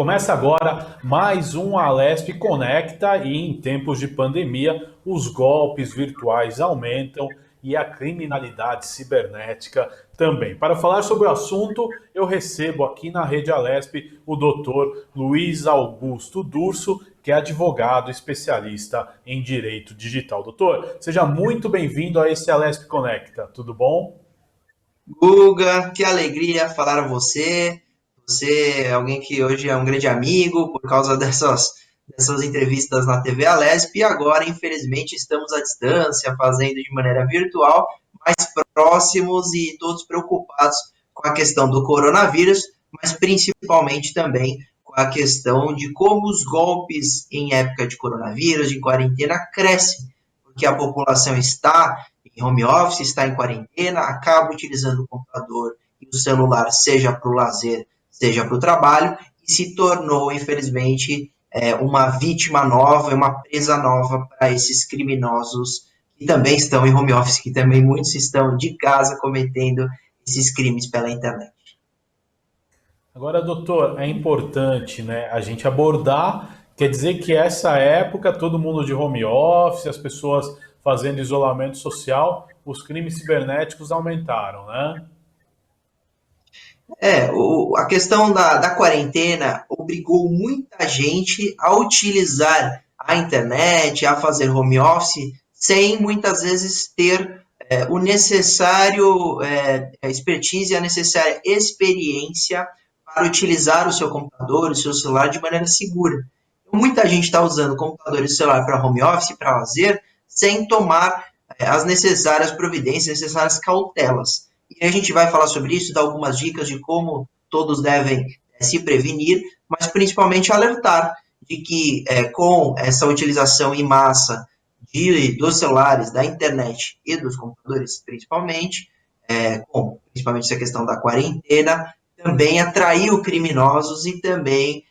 Começa agora mais um Alesp Conecta e em tempos de pandemia, os golpes virtuais aumentam e a criminalidade cibernética também. Para falar sobre o assunto, eu recebo aqui na Rede Alesp o Dr. Luiz Augusto Durso, que é advogado especialista em direito digital. Doutor, seja muito bem-vindo a esse Alesp Conecta, tudo bom? Guga, que alegria falar a você. Você é alguém que hoje é um grande amigo por causa dessas entrevistas na TV Alesp e agora, infelizmente, estamos à distância, fazendo de maneira virtual, mais próximos e todos preocupados com a questão do coronavírus, mas principalmente também com a questão de como os golpes em época de coronavírus, de quarentena, crescem, porque a população está em home office, está em quarentena, acaba utilizando o computador e o celular, seja para o lazer, seja para o trabalho, e se tornou, infelizmente, uma vítima nova, uma presa nova para esses criminosos que também estão em home office, que também muitos estão de casa cometendo esses crimes pela internet. Agora, doutor, é importante, né, a gente abordar, quer dizer que essa época, todo mundo de home office, as pessoas fazendo isolamento social, os crimes cibernéticos aumentaram, né? A questão da quarentena obrigou muita gente a utilizar a internet, a fazer home office, sem muitas vezes ter o necessário expertise, a necessária experiência para utilizar o seu computador, o seu celular de maneira segura. Então, muita gente está usando o computador e o celular para home office, para lazer, sem tomar as necessárias providências, necessárias cautelas. E a gente vai falar sobre isso, dar algumas dicas de como todos devem se prevenir, mas principalmente alertar de que com essa utilização em massa dos celulares, da internet e dos computadores, principalmente, principalmente essa questão da quarentena, também atraiu criminosos e também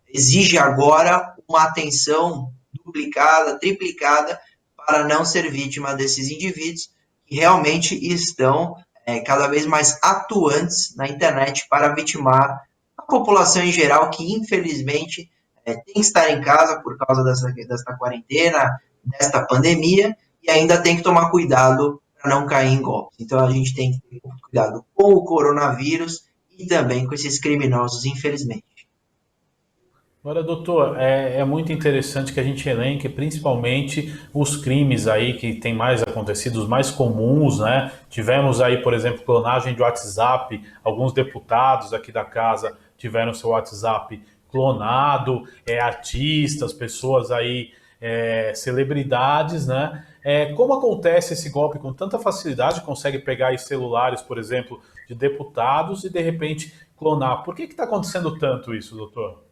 exige agora uma atenção duplicada, triplicada, para não ser vítima desses indivíduos que realmente estão cada vez mais atuantes na internet para vitimar a população em geral, que infelizmente tem que estar em casa por causa desta quarentena, desta pandemia, e ainda tem que tomar cuidado para não cair em golpes. Então a gente tem que ter cuidado com o coronavírus e também com esses criminosos, infelizmente. Agora, doutor, é muito interessante que a gente elenque principalmente os crimes aí que tem mais acontecido, os mais comuns, né? Tivemos aí, por exemplo, clonagem de WhatsApp, alguns deputados aqui da casa tiveram seu WhatsApp clonado, artistas, pessoas aí, celebridades, né? Como acontece esse golpe com tanta facilidade, consegue pegar aí celulares, por exemplo, de deputados e de repente clonar? Por que está acontecendo tanto isso, doutor?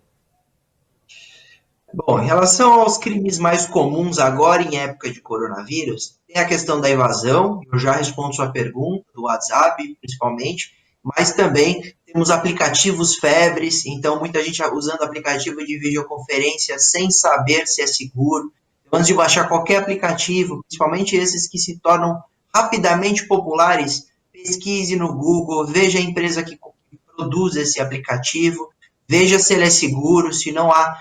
Bom, em relação aos crimes mais comuns agora em época de coronavírus, tem a questão da evasão, eu já respondo sua pergunta, do WhatsApp principalmente, mas também temos aplicativos febres, então muita gente usando aplicativo de videoconferência sem saber se é seguro. Então, antes de baixar qualquer aplicativo, principalmente esses que se tornam rapidamente populares, pesquise no Google, veja a empresa que produz esse aplicativo, veja se ele é seguro, se não há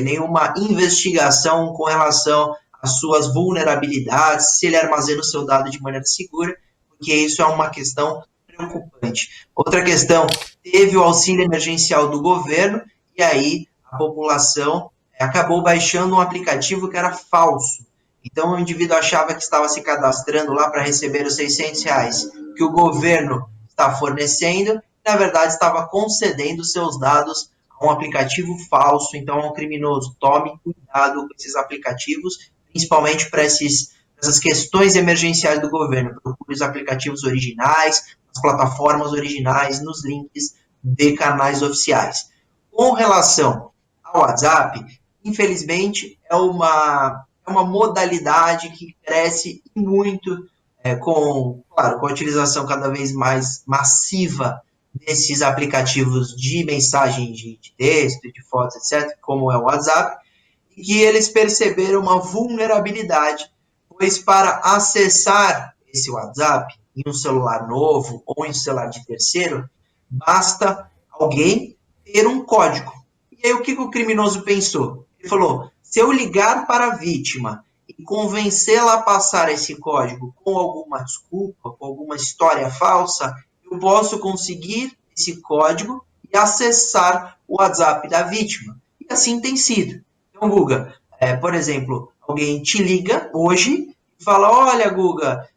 nenhuma investigação com relação às suas vulnerabilidades, se ele armazena o seu dado de maneira segura, porque isso é uma questão preocupante. Outra questão, teve o auxílio emergencial do governo, e aí a população acabou baixando um aplicativo que era falso. Então o indivíduo achava que estava se cadastrando lá para receber os R$ 600 que o governo está fornecendo, e na verdade estava concedendo seus dados um aplicativo falso, então é um criminoso. Tome cuidado com esses aplicativos, principalmente para essas questões emergenciais do governo. Procure os aplicativos originais, as plataformas originais, nos links de canais oficiais. Com relação ao WhatsApp, infelizmente é uma modalidade que cresce muito claro, com a utilização cada vez mais massiva desses aplicativos de mensagem de texto, de fotos, etc., como é o WhatsApp, e que eles perceberam uma vulnerabilidade, pois para acessar esse WhatsApp em um celular novo ou em um celular de terceiro, basta alguém ter um código. E aí o que o criminoso pensou? Ele falou, se eu ligar para a vítima e convencê-la a passar esse código com alguma desculpa, com alguma história falsa, eu posso conseguir esse código e acessar o WhatsApp da vítima. E assim tem sido. Então, Guga, por exemplo, alguém te liga hoje e fala, olha, Guga,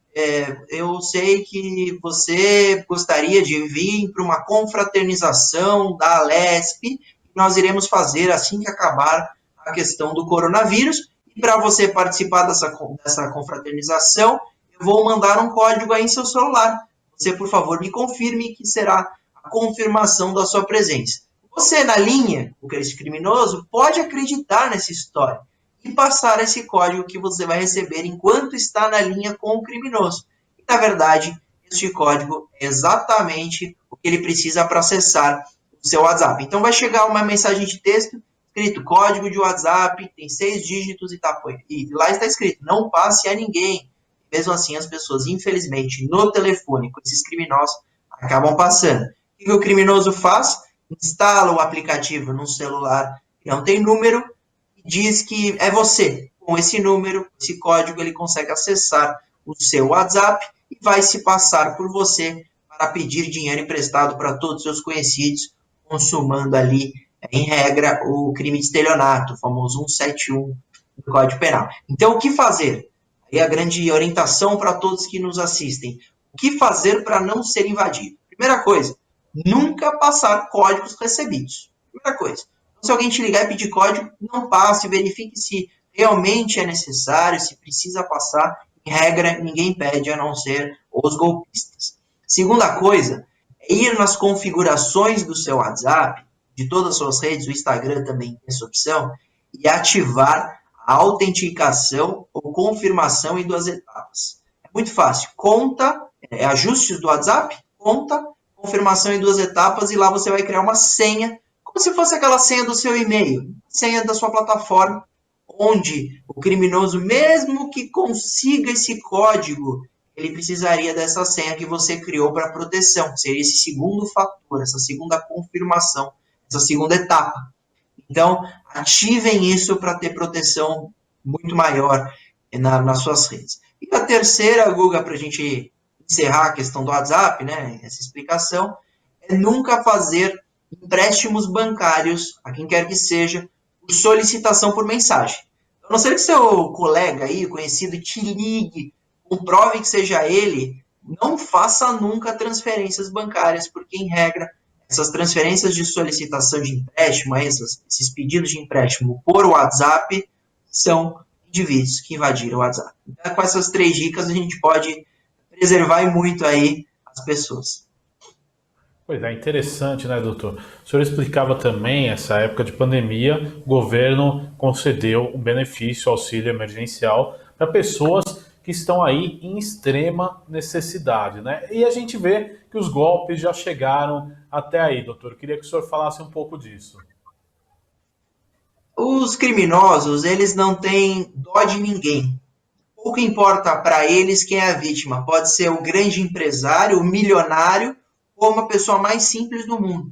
eu sei que você gostaria de vir para uma confraternização da Alesp, que nós iremos fazer assim que acabar a questão do coronavírus, e para você participar dessa confraternização, eu vou mandar um código aí em seu celular. Você, por favor, me confirme que será a confirmação da sua presença. Você, na linha, esse criminoso, pode acreditar nessa história e passar esse código que você vai receber enquanto está na linha com o criminoso. E, na verdade, este código é exatamente o que ele precisa para acessar o seu WhatsApp. Então, vai chegar uma mensagem de texto escrito código de WhatsApp, tem 6 dígitos e lá está escrito, não passe a ninguém. Mesmo assim, as pessoas, infelizmente, no telefone, com esses criminosos, acabam passando. O que o criminoso faz? Instala o aplicativo no celular que não tem número e diz que é você. Com esse número, esse código, ele consegue acessar o seu WhatsApp e vai se passar por você para pedir dinheiro emprestado para todos os seus conhecidos, consumando ali, em regra, o crime de estelionato, o famoso 171 do Código Penal. Então, o que fazer? Aí a grande orientação para todos que nos assistem. O que fazer para não ser invadido? Primeira coisa, nunca passar códigos recebidos. Primeira coisa. Então, se alguém te ligar e pedir código, não passe, verifique se realmente é necessário, se precisa passar. Em regra, ninguém pede a não ser os golpistas. Segunda coisa, é ir nas configurações do seu WhatsApp, de todas as suas redes, o Instagram também tem essa opção, e ativar a autenticação ou confirmação em 2 etapas. É muito fácil. Conta, ajustes do WhatsApp, conta, confirmação em 2 etapas, e lá você vai criar uma senha, como se fosse aquela senha do seu e-mail, senha da sua plataforma, onde o criminoso, mesmo que consiga esse código, ele precisaria dessa senha que você criou para proteção. Seria esse segundo fator, essa segunda confirmação, essa segunda etapa. Então, ativem isso para ter proteção muito maior nas suas redes. E a terceira, Guga, para a gente encerrar a questão do WhatsApp, né, essa explicação, é nunca fazer empréstimos bancários, a quem quer que seja, por solicitação por mensagem. A não ser que seu colega aí, conhecido, te ligue, comprove que seja ele, não faça nunca transferências bancárias, porque, em regra, essas transferências de solicitação de empréstimo, esses pedidos de empréstimo por WhatsApp, são indivíduos que invadiram o WhatsApp. Então, com essas 3 dicas, a gente pode preservar muito aí as pessoas. Pois é, interessante, né, doutor? O senhor explicava também, essa época de pandemia, o governo concedeu um benefício, auxílio emergencial para pessoas que estão aí em extrema necessidade, né? E a gente vê que os golpes já chegaram até aí, doutor. Eu queria que o senhor falasse um pouco disso. Os criminosos, eles não têm dó de ninguém. Pouco importa para eles quem é a vítima. Pode ser o grande empresário, o milionário, ou uma pessoa mais simples do mundo.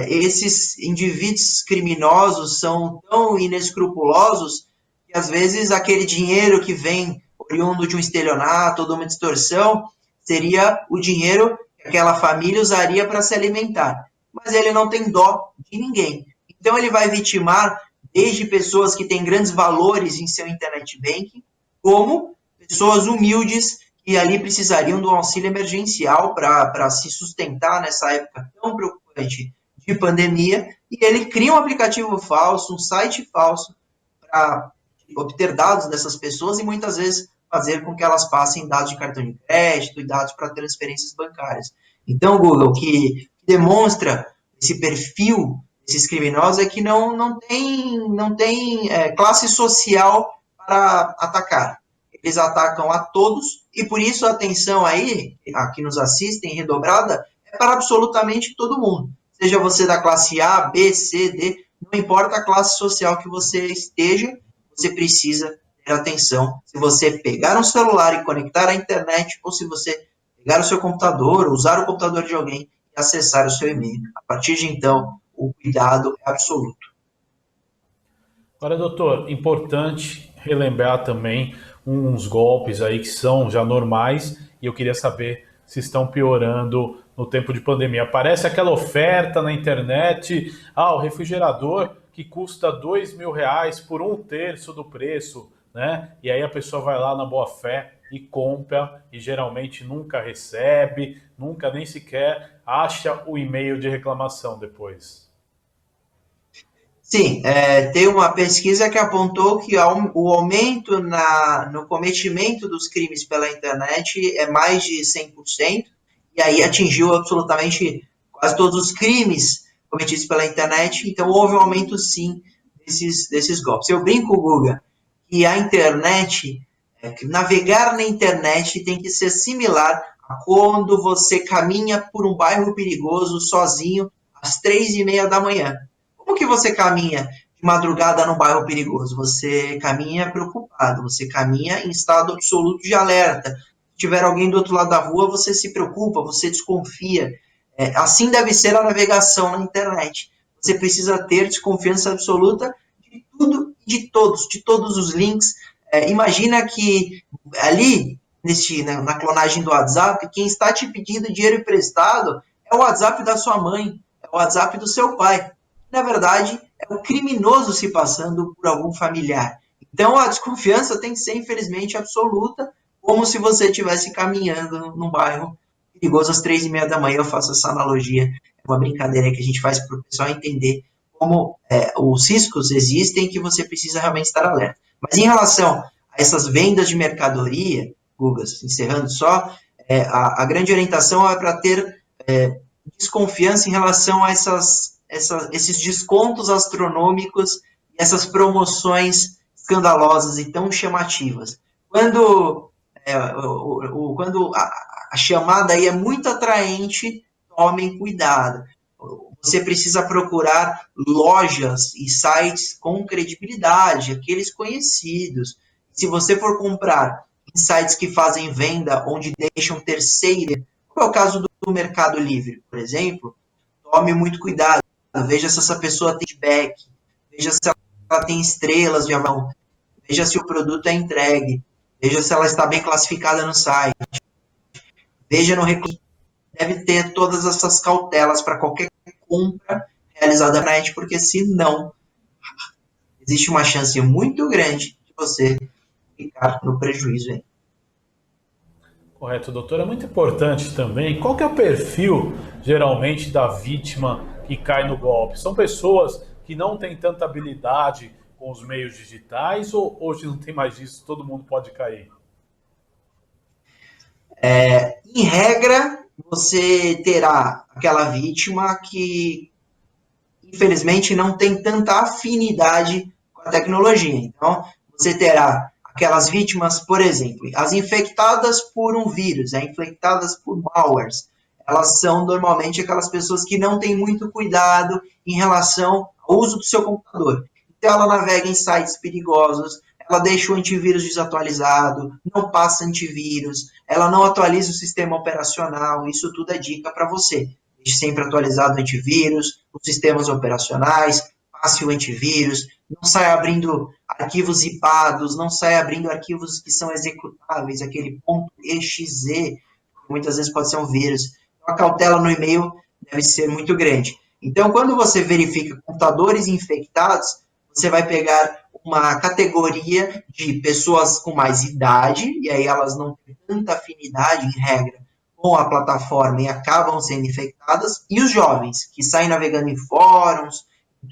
Esses indivíduos criminosos são tão inescrupulosos que, às vezes, aquele dinheiro que vem oriundo de um estelionato ou de uma distorção seria o dinheiro que aquela família usaria para se alimentar. Mas ele não tem dó de ninguém. Então, ele vai vitimar desde pessoas que têm grandes valores em seu internet banking, como pessoas humildes que ali precisariam do auxílio emergencial para se sustentar nessa época tão preocupante de pandemia, e ele cria um aplicativo falso, um site falso, para obter dados dessas pessoas e muitas vezes fazer com que elas passem dados de cartão de crédito e dados para transferências bancárias. Então, Google, o que demonstra esse perfil desses criminosos é que não tem classe social para atacar. Eles atacam a todos, e por isso a atenção aí, aqui nos assistem, redobrada, é para absolutamente todo mundo. Seja você da classe A, B, C, D, não importa a classe social que você esteja, você precisa ter atenção. Se você pegar um celular e conectar à internet, ou se você pegar o seu computador, usar o computador de alguém e acessar o seu e-mail. A partir de então, o cuidado é absoluto. Agora, doutor, importante relembrar também uns golpes aí que são já normais e eu queria saber se estão piorando no tempo de pandemia. Aparece aquela oferta na internet, o refrigerador que custa R$ 2.000 por um terço do preço, né? E aí a pessoa vai lá na boa fé e compra e geralmente nunca recebe, nunca nem sequer acha o e-mail de reclamação depois. Sim, tem uma pesquisa que apontou que o aumento no cometimento dos crimes pela internet é mais de 100%, e aí atingiu absolutamente quase todos os crimes cometidos pela internet, então houve um aumento sim desses golpes. Eu brinco, Guga, que a internet, que navegar na internet tem que ser similar a quando você caminha por um bairro perigoso sozinho às 3:30 da manhã. Como que você caminha de madrugada num bairro perigoso? Você caminha preocupado, você caminha em estado absoluto de alerta. Se tiver alguém do outro lado da rua, você se preocupa, você desconfia. Assim deve ser a navegação na internet. Você precisa ter desconfiança absoluta de tudo e de todos os links. Imagina que ali, na clonagem do WhatsApp, quem está te pedindo dinheiro emprestado é o WhatsApp da sua mãe, é o WhatsApp do seu pai. Na verdade, é o criminoso se passando por algum familiar. Então, a desconfiança tem que ser, infelizmente, absoluta, como se você estivesse caminhando num bairro perigoso às 3:30 da manhã. Eu faço essa analogia, é uma brincadeira que a gente faz para o pessoal entender como os riscos existem e que você precisa realmente estar alerta. Mas em relação a essas vendas de mercadoria, Gugas, encerrando só, a grande orientação é para ter desconfiança em relação a esses descontos astronômicos e essas promoções escandalosas e tão chamativas. Quando a chamada aí é muito atraente, tomem cuidado. Você precisa procurar lojas e sites com credibilidade, aqueles conhecidos. Se você for comprar em sites que fazem venda, onde deixam terceiro, como é o caso do Mercado Livre, por exemplo, tome muito cuidado. Veja se essa pessoa tem feedback, veja se ela tem estrelas de avaliação, veja se o produto é entregue, veja se ela está bem classificada no site, veja no recurso. Deve ter todas essas cautelas para qualquer compra realizada na internet, porque senão existe uma chance muito grande de você ficar no prejuízo aí. Correto, doutor. É muito importante também. Qual que é o perfil, geralmente, da vítima que cai no golpe? São pessoas que não têm tanta habilidade com os meios digitais ou hoje não tem mais isso, todo mundo pode cair? Em regra, você terá aquela vítima que infelizmente, não tem tanta afinidade com a tecnologia. Então, você terá aquelas vítimas, por exemplo, as infectadas por um vírus, infectadas por malwares. Elas são normalmente aquelas pessoas que não têm muito cuidado em relação ao uso do seu computador. Então, ela navega em sites perigosos, ela deixa o antivírus desatualizado, não passa antivírus, ela não atualiza o sistema operacional. Isso tudo é dica para você. Deixe sempre atualizado o antivírus, os sistemas operacionais, passe o antivírus, não saia abrindo arquivos zipados, não saia abrindo arquivos que são executáveis, aquele .exe, que muitas vezes pode ser um vírus. Então, a cautela no e-mail deve ser muito grande. Então, quando você verifica computadores infectados, você vai pegar uma categoria de pessoas com mais idade, e aí elas não têm tanta afinidade, em regra, com a plataforma e acabam sendo infectadas, e os jovens, que saem navegando em fóruns,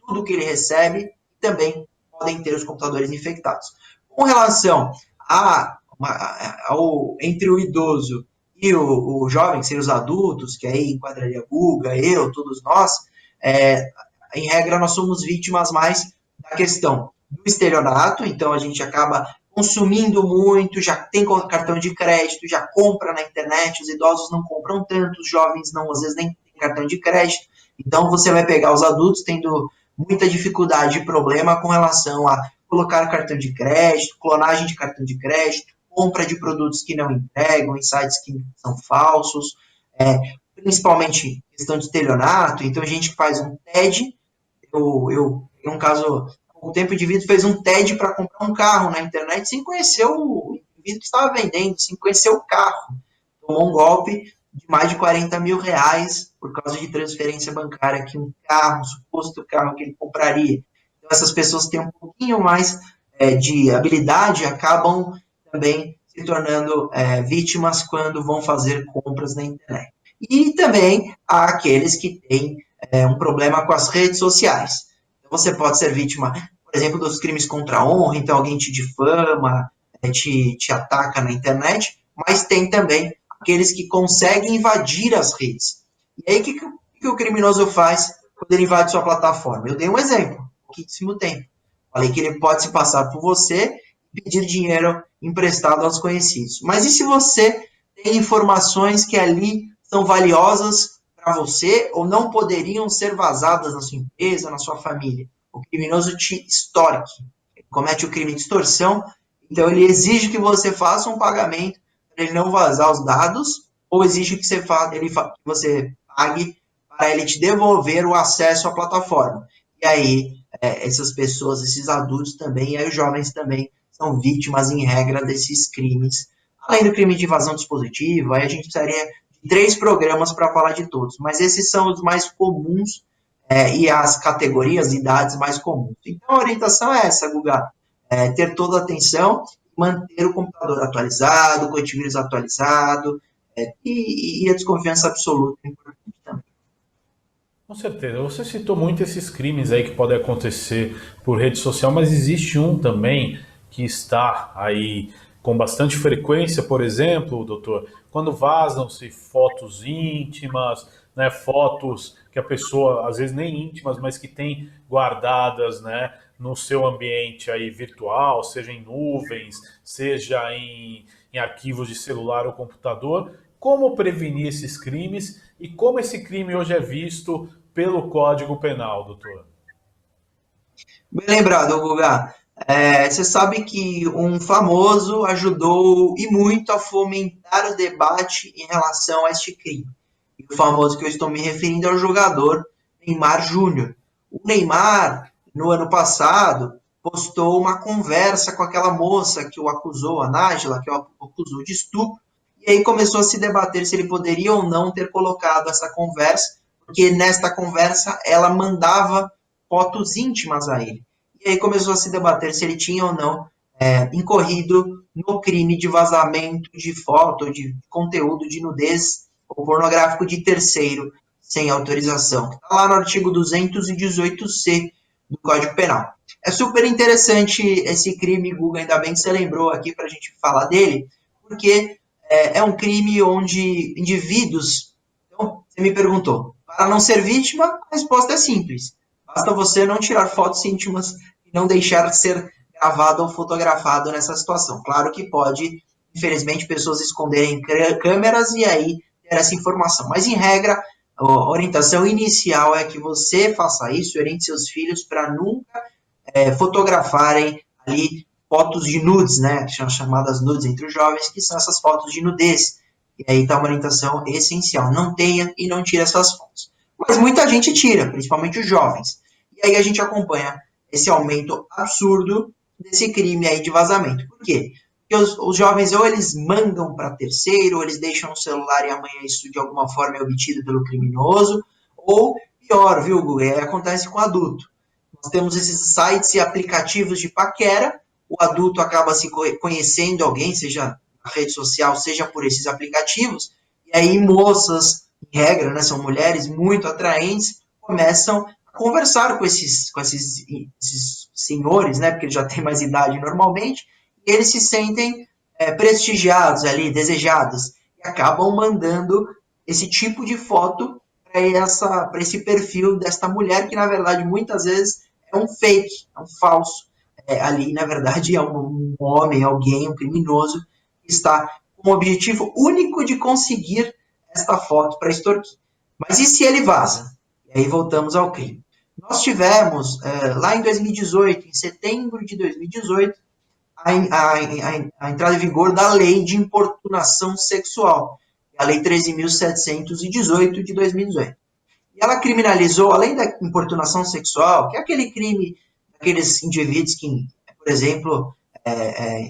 tudo que ele recebe, também podem ter os computadores infectados. Com relação entre o idoso e o jovem, que seriam os adultos, que aí enquadraria Guga, eu, todos nós, em regra nós somos vítimas mais da questão do estelionato, então a gente acaba consumindo muito, já tem cartão de crédito, já compra na internet, os idosos não compram tanto, os jovens não, às vezes nem tem cartão de crédito, então você vai pegar os adultos tendo muita dificuldade e problema com relação a colocar cartão de crédito, clonagem de cartão de crédito, compra de produtos que não entregam, em sites que são falsos, principalmente questão de estelionato, então a gente faz um TED, eu um caso pouco tempo o indivíduo fez um TED para comprar um carro na internet sem conhecer o indivíduo que estava vendendo, sem conhecer o carro. Tomou um golpe de mais de 40 mil reais por causa de transferência bancária, que um carro, um suposto carro que ele compraria. Então, essas pessoas que têm um pouquinho mais de habilidade acabam também se tornando vítimas quando vão fazer compras na internet. E também há aqueles que têm um problema com as redes sociais. Então, você pode ser vítima, por exemplo, dos crimes contra a honra, então alguém te difama, te ataca na internet, mas tem também aqueles que conseguem invadir as redes. E aí, o que o criminoso faz quando ele invade sua plataforma? Eu dei um exemplo, pouquíssimo tempo. Falei que ele pode se passar por você e pedir dinheiro emprestado aos conhecidos. Mas e se você tem informações que ali são valiosas para você ou não poderiam ser vazadas na sua empresa, na sua família? O criminoso te extorque. Ele comete o crime de extorsão, então ele exige que você faça um pagamento para ele não vazar os dados, ou exige que você pague para ele te devolver o acesso à plataforma. E aí, essas pessoas, esses adultos também, e aí os jovens também, são vítimas, em regra, desses crimes. Além do crime de invasão de dispositivo, aí a gente precisaria de 3 programas para falar de todos, mas esses são os mais comuns e as categorias de idades mais comuns. Então, a orientação é essa, Guga, ter toda a atenção, manter o computador atualizado, o antivírus atualizado, e a desconfiança absoluta é importante também. Com certeza. Você citou muito esses crimes aí que podem acontecer por rede social, mas existe um também que está aí com bastante frequência, por exemplo, doutor, quando vazam-se fotos íntimas, né, fotos que a pessoa, às vezes nem íntimas, mas que tem guardadas, né, no seu ambiente aí virtual, seja em nuvens, seja em arquivos de celular ou computador. Como prevenir esses crimes e como esse crime hoje é visto pelo Código Penal, doutor? Bem lembrado, Guga. Você sabe que um famoso ajudou e muito a fomentar o debate em relação a este crime. E o famoso que eu estou me referindo é o jogador Neymar Júnior. O Neymar, no ano passado, postou uma conversa com aquela moça que o acusou, a Nájila, que o acusou de estupro, e aí começou a se debater se ele poderia ou não ter colocado essa conversa, porque nesta conversa ela mandava fotos íntimas a ele. E aí começou a se debater se ele tinha ou não incorrido no crime de vazamento de foto, de conteúdo de nudez ou pornográfico de terceiro sem autorização. Está lá no artigo 218C do Código Penal. É super interessante esse crime, Guga, ainda bem que você lembrou aqui para a gente falar dele, porque é um crime onde indivíduos... Então, você me perguntou, para não ser vítima, a resposta é simples. Basta você não tirar fotos íntimas e não deixar de ser gravado ou fotografado nessa situação. Claro que pode, infelizmente, pessoas esconderem câmeras e aí ter essa informação. Mas, em regra, a orientação inicial é que você faça isso, oriente seus filhos para nunca fotografarem ali fotos de nudes, né, que são chamadas nudes entre os jovens, que são essas fotos de nudez. E aí está uma orientação essencial. Não tenha e não tire essas fotos. Mas muita gente tira, principalmente os jovens. E aí a gente acompanha esse aumento absurdo desse crime aí de vazamento. Por quê? Porque os jovens ou eles mandam para terceiro, ou eles deixam no celular e amanhã isso de alguma forma é obtido pelo criminoso, ou pior, viu, Google? Acontece com o adulto. Nós temos esses sites e aplicativos de paquera, o adulto acaba se conhecendo alguém, seja na rede social, seja por esses aplicativos, e aí moças, em regra, né, são mulheres muito atraentes, começam a conversar com esses senhores, né, porque eles já têm mais idade normalmente, e eles se sentem prestigiados ali, desejados, e acabam mandando esse tipo de foto para esse perfil desta mulher, que na verdade muitas vezes é um fake, é um falso. Ali, na verdade, é um homem, alguém, um criminoso, que está com o objetivo único de conseguir esta foto para extorquir. Mas e se ele vaza? E aí voltamos ao crime. Nós tivemos, lá em 2018, em setembro de 2018, a entrada em vigor da Lei de Importunação Sexual, a Lei 13.718 de 2018. E ela criminalizou, além da importunação sexual, que é aquele crime aqueles indivíduos que, por exemplo,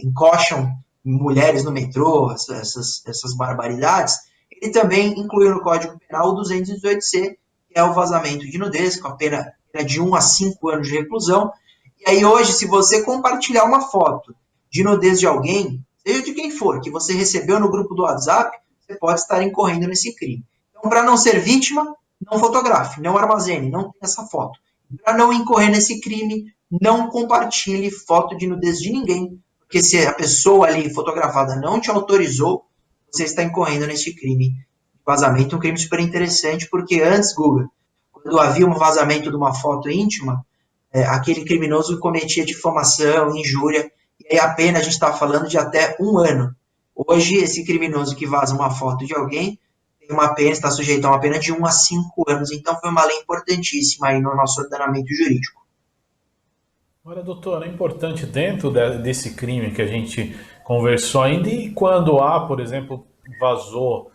encoxam mulheres no metrô, essas barbaridades, ele também incluiu no Código Penal o 218C, que é o vazamento de nudez, com a pena de 1 a 5 anos de reclusão. E aí hoje, se você compartilhar uma foto de nudez de alguém, seja de quem for, que você recebeu no grupo do WhatsApp, você pode estar incorrendo nesse crime. Então, para não ser vítima, não fotografe, não armazene, não tenha essa foto. Para não incorrer nesse crime, não compartilhe foto de nudez de ninguém, porque se a pessoa ali fotografada não te autorizou, você está incorrendo nesse crime de vazamento, um crime super interessante, porque antes, Guga, quando havia um vazamento de uma foto íntima, aquele criminoso cometia difamação, injúria, e aí a pena a gente está falando de até 1 ano. Hoje, esse criminoso que vaza uma foto de alguém tem uma pena, está sujeito a uma pena de 1 a 5 anos. Então, foi uma lei importantíssima aí no nosso ordenamento jurídico. Agora, doutor, é importante dentro desse crime que a gente conversou ainda, e quando há, por exemplo, vazou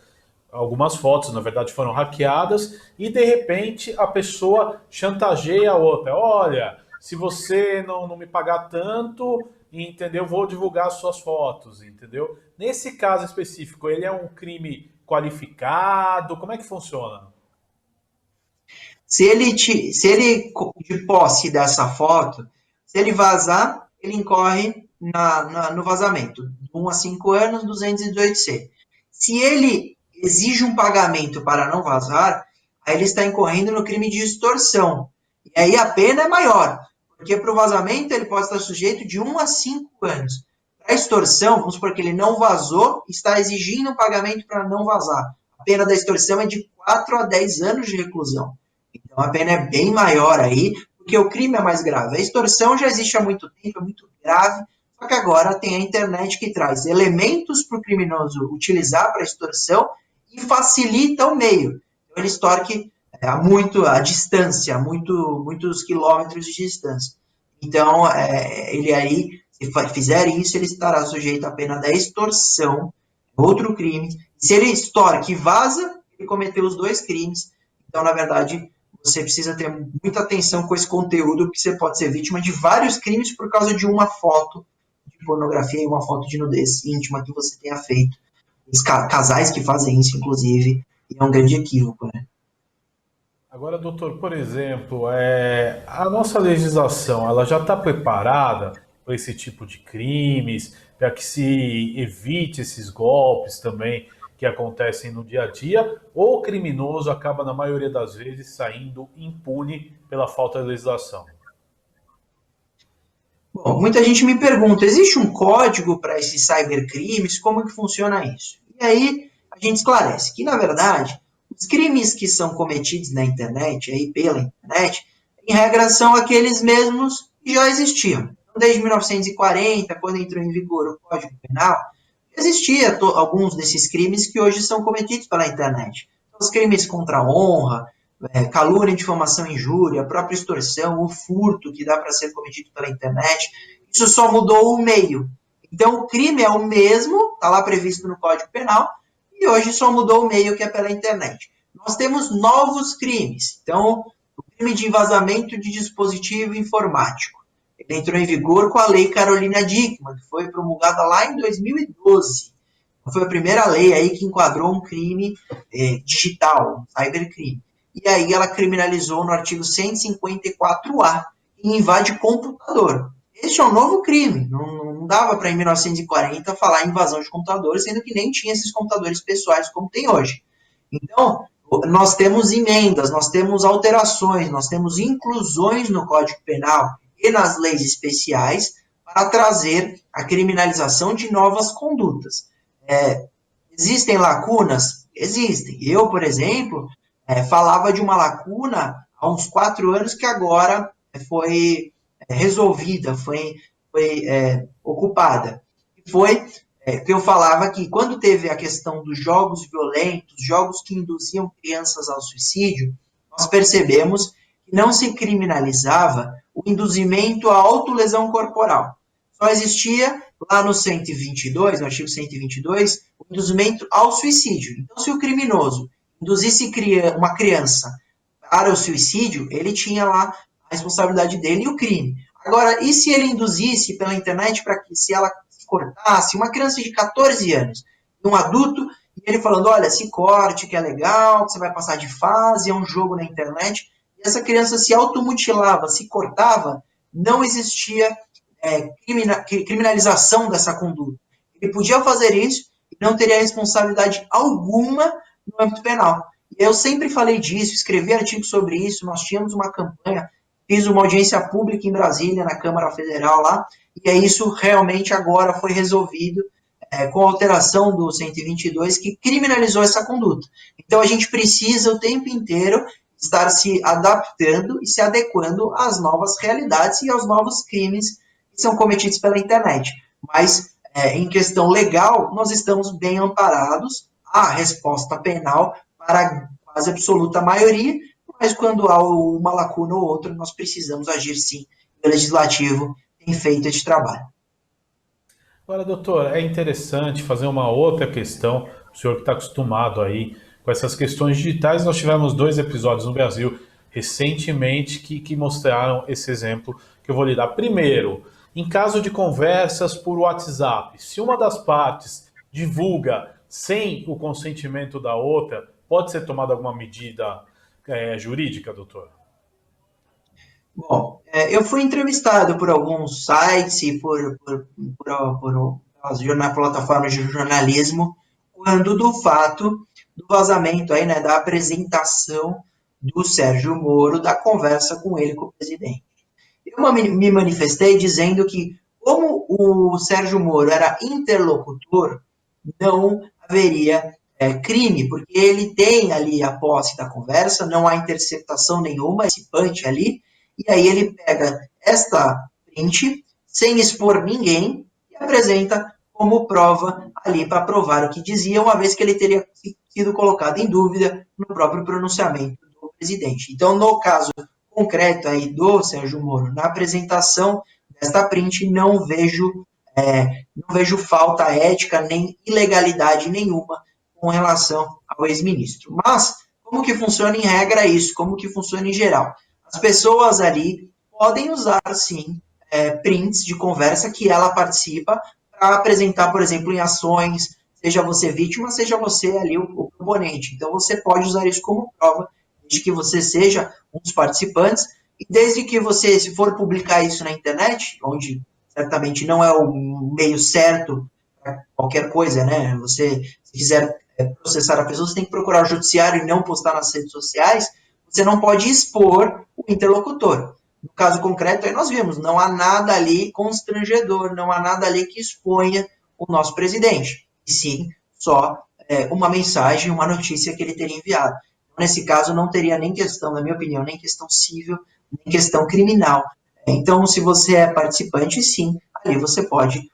algumas fotos, na verdade foram hackeadas, e de repente a pessoa chantageia a outra. Olha, se você não me pagar tanto, entendeu, vou divulgar suas fotos, entendeu? Nesse caso específico, ele é um crime qualificado? Como é que funciona? Se ele de posse dessa foto, se ele vazar, ele incorre no vazamento. 1 a 5 anos, 218C. Se ele exige um pagamento para não vazar, aí ele está incorrendo no crime de extorsão. E aí a pena é maior, porque para o vazamento ele pode estar sujeito de 1 a 5 anos. Para a extorsão, vamos supor que ele não vazou, está exigindo um pagamento para não vazar. A pena da extorsão é de 4 a 10 anos de reclusão. Então a pena é bem maior aí, porque o crime é mais grave. A extorsão já existe há muito tempo, é muito grave, só que agora tem a internet que traz elementos para o criminoso utilizar para extorsão e facilita o meio. Então ele extorque a distância, muitos quilômetros de distância. Então, ele aí, se fizer isso, ele estará sujeito à pena da extorsão, outro crime. Se ele extorque e vaza, ele cometeu os 2 crimes. Então, na verdade, você precisa ter muita atenção com esse conteúdo, porque você pode ser vítima de vários crimes por causa de uma foto de pornografia e uma foto de nudez íntima que você tenha feito. Os casais que fazem isso, inclusive, e é um grande equívoco, né? Agora, doutor, por exemplo, a nossa legislação, ela já está preparada para esse tipo de crimes, para que se evite esses golpes também que acontecem no dia a dia, ou o criminoso acaba, na maioria das vezes, saindo impune pela falta de legislação? Bom, muita gente me pergunta, existe um código para esses cybercrimes? Como que funciona isso? E aí a gente esclarece que, na verdade, os crimes que são cometidos na internet, aí pela internet, em regra são aqueles mesmos que já existiam. Então, desde 1940, quando entrou em vigor o Código Penal, existia alguns desses crimes que hoje são cometidos pela internet. Então, os crimes contra a honra, calúnia, difamação, injúria, a própria extorsão, o furto que dá para ser cometido pela internet. Isso só mudou o meio. Então, o crime é o mesmo, está lá previsto no Código Penal, e hoje só mudou o meio, que é pela internet. Nós temos novos crimes. Então, o crime de vazamento de dispositivo informático. Ele entrou em vigor com a Lei Carolina Dickmann, que foi promulgada lá em 2012. Foi a primeira lei aí que enquadrou um crime digital, um cybercrime. E aí ela criminalizou no artigo 154A, que invade computador. Este é um novo crime. Não dava para, em 1940, falar em invasão de computadores, sendo que nem tinha esses computadores pessoais como tem hoje. Então, nós temos emendas, nós temos alterações, nós temos inclusões no Código Penal e nas leis especiais para trazer a criminalização de novas condutas. Existem lacunas? Existem. Eu, por exemplo, falava de uma lacuna há uns 4 anos que agora foi resolvida, foi ocupada. Foi que eu falava que quando teve a questão dos jogos violentos, jogos que induziam crianças ao suicídio, nós percebemos que não se criminalizava o induzimento à autolesão corporal. Só existia lá no 122, no artigo 122, o induzimento ao suicídio. Então, se o criminoso induzisse uma criança para o suicídio, ele tinha lá a responsabilidade dele e o crime. Agora, e se ele induzisse pela internet para que, se ela se cortasse, uma criança de 14 anos, um adulto, e ele falando, olha, se corte, que é legal, que você vai passar de fase, é um jogo na internet, e essa criança se automutilava, se cortava, não existia criminalização dessa conduta. Ele podia fazer isso e não teria responsabilidade alguma no âmbito penal. E eu sempre falei disso, escrevi artigos sobre isso, nós tínhamos uma campanha, fiz uma audiência pública em Brasília, na Câmara Federal lá, e isso realmente agora foi resolvido com a alteração do 122, que criminalizou essa conduta. Então a gente precisa o tempo inteiro estar se adaptando e se adequando às novas realidades e aos novos crimes que são cometidos pela internet. Mas, em questão legal, nós estamos bem amparados à resposta penal para a quase absoluta maioria, mas quando há uma lacuna ou outra, nós precisamos agir sim. O legislativo tem feito esse trabalho. Agora, doutor, é interessante fazer uma outra questão, o senhor que está acostumado aí com essas questões digitais, nós tivemos 2 episódios no Brasil recentemente que mostraram esse exemplo que eu vou lhe dar. Primeiro, em caso de conversas por WhatsApp, se uma das partes divulga sem o consentimento da outra, pode ser tomada alguma medida jurídica, doutor? Bom, eu fui entrevistado por alguns sites e por plataformas de jornalismo quando do fato do vazamento aí, né, da apresentação do Sérgio Moro, da conversa com ele, com o presidente. Eu me manifestei dizendo que, como o Sérgio Moro era interlocutor, não haveria crime, porque ele tem ali a posse da conversa, não há interceptação nenhuma, participante ali, e aí ele pega esta print, sem expor ninguém, e apresenta como prova ali para provar o que dizia, uma vez que ele teria sido colocado em dúvida no próprio pronunciamento do presidente. Então, no caso concreto aí do Sérgio Moro, na apresentação desta print, não vejo falta ética nem ilegalidade nenhuma com relação ao ex-ministro. Mas, como que funciona em regra isso? Como que funciona em geral? As pessoas ali podem usar, sim, prints de conversa que ela participa para apresentar, por exemplo, em ações, seja você vítima, seja você ali o proponente. Então, você pode usar isso como prova, desde que você seja um dos participantes, e desde que você, se for publicar isso na internet, onde certamente não é o meio certo para qualquer coisa, né? Você, se quiser processar a pessoa, você tem que procurar o judiciário e não postar nas redes sociais, você não pode expor o interlocutor. No caso concreto, aí nós vimos, não há nada ali constrangedor, não há nada ali que exponha o nosso presidente. E sim, só uma mensagem, uma notícia que ele teria enviado. Nesse caso, não teria nem questão, na minha opinião, nem questão civil, nem questão criminal. Então, se você é participante, sim, ali você pode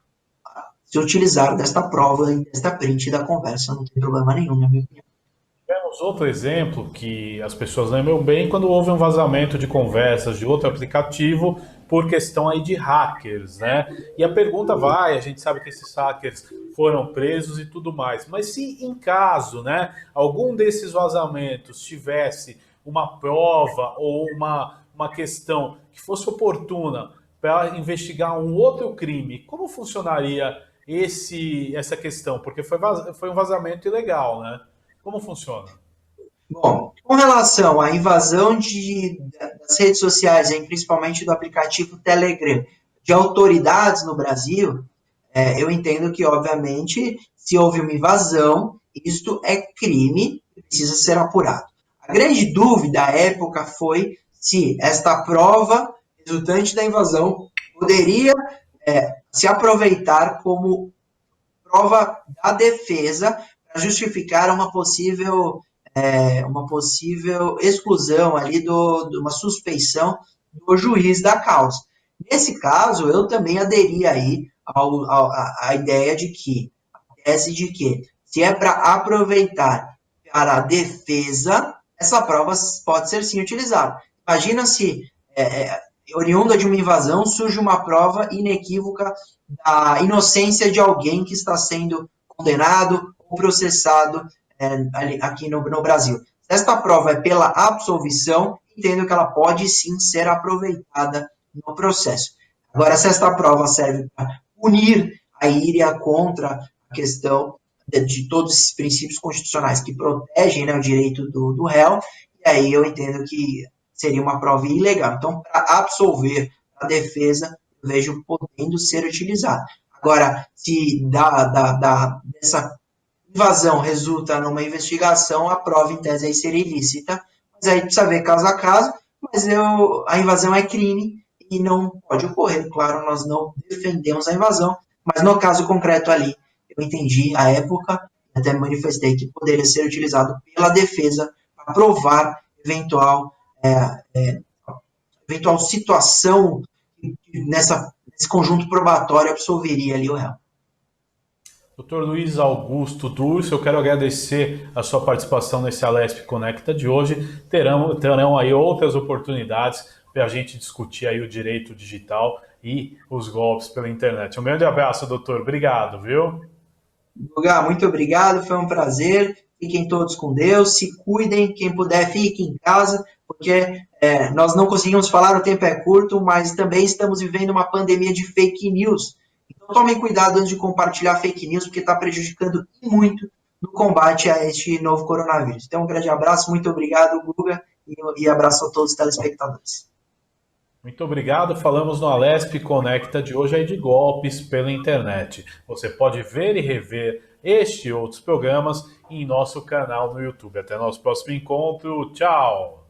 se utilizar desta prova, desta print da conversa, não tem problema nenhum, na minha opinião. Tivemos outro exemplo que as pessoas lembram bem quando houve um vazamento de conversas de outro aplicativo por questão aí de hackers, né? E a pergunta vai, a gente sabe que esses hackers foram presos e tudo mais, mas se em caso, né, algum desses vazamentos tivesse uma prova ou uma questão que fosse oportuna para investigar um outro crime, como funcionaria essa questão? Porque foi um vazamento ilegal, né? Como funciona? Bom, com relação à invasão das redes sociais, principalmente do aplicativo Telegram, de autoridades no Brasil, eu entendo que, obviamente, se houve uma invasão, isto é crime e precisa ser apurado. A grande dúvida à época foi se esta prova resultante da invasão poderia se aproveitar como prova da defesa para justificar uma possível exclusão ali de uma suspeição do juiz da causa. Nesse caso, eu também aderi aí à ideia de que, a tese de que, se é para aproveitar para a defesa, essa prova pode ser sim utilizada. Imagina se, oriunda de uma invasão, surge uma prova inequívoca da inocência de alguém que está sendo condenado ou processado aqui no Brasil. Se esta prova é pela absolvição, entendo que ela pode sim ser aproveitada no processo. Agora, se esta prova serve para punir a íria contra a questão de todos esses princípios constitucionais que protegem, né, o direito do réu, e aí eu entendo que seria uma prova ilegal. Então, para absolver a defesa, eu vejo podendo ser utilizado. Agora, se dessa invasão resulta numa investigação, a prova, em tese, aí seria ilícita, mas aí precisa ver caso a caso, mas a invasão é crime e não pode ocorrer. Claro, nós não defendemos a invasão, mas no caso concreto ali, eu entendi a época, até manifestei que poderia ser utilizado pela defesa para provar eventual situação que nesse conjunto probatório absolveria ali o réu. Dr. Luiz Augusto Durso, eu quero agradecer a sua participação nesse Alesp Conecta de hoje. Terão aí outras oportunidades para a gente discutir aí o direito digital e os golpes pela internet. Um grande abraço, doutor. Obrigado, viu? Guga, muito obrigado, foi um prazer. Fiquem todos com Deus, se cuidem, quem puder fique em casa, porque nós não conseguimos falar, o tempo é curto, mas também estamos vivendo uma pandemia de fake news. Então tomem cuidado antes de compartilhar fake news, porque está prejudicando muito no combate a este novo coronavírus. Então um grande abraço, muito obrigado, Guga, e abraço a todos os telespectadores. Muito obrigado. Falamos no Alesp Conecta de hoje aí de golpes pela internet. Você pode ver e rever este e outros programas em nosso canal no YouTube. Até nosso próximo encontro. Tchau!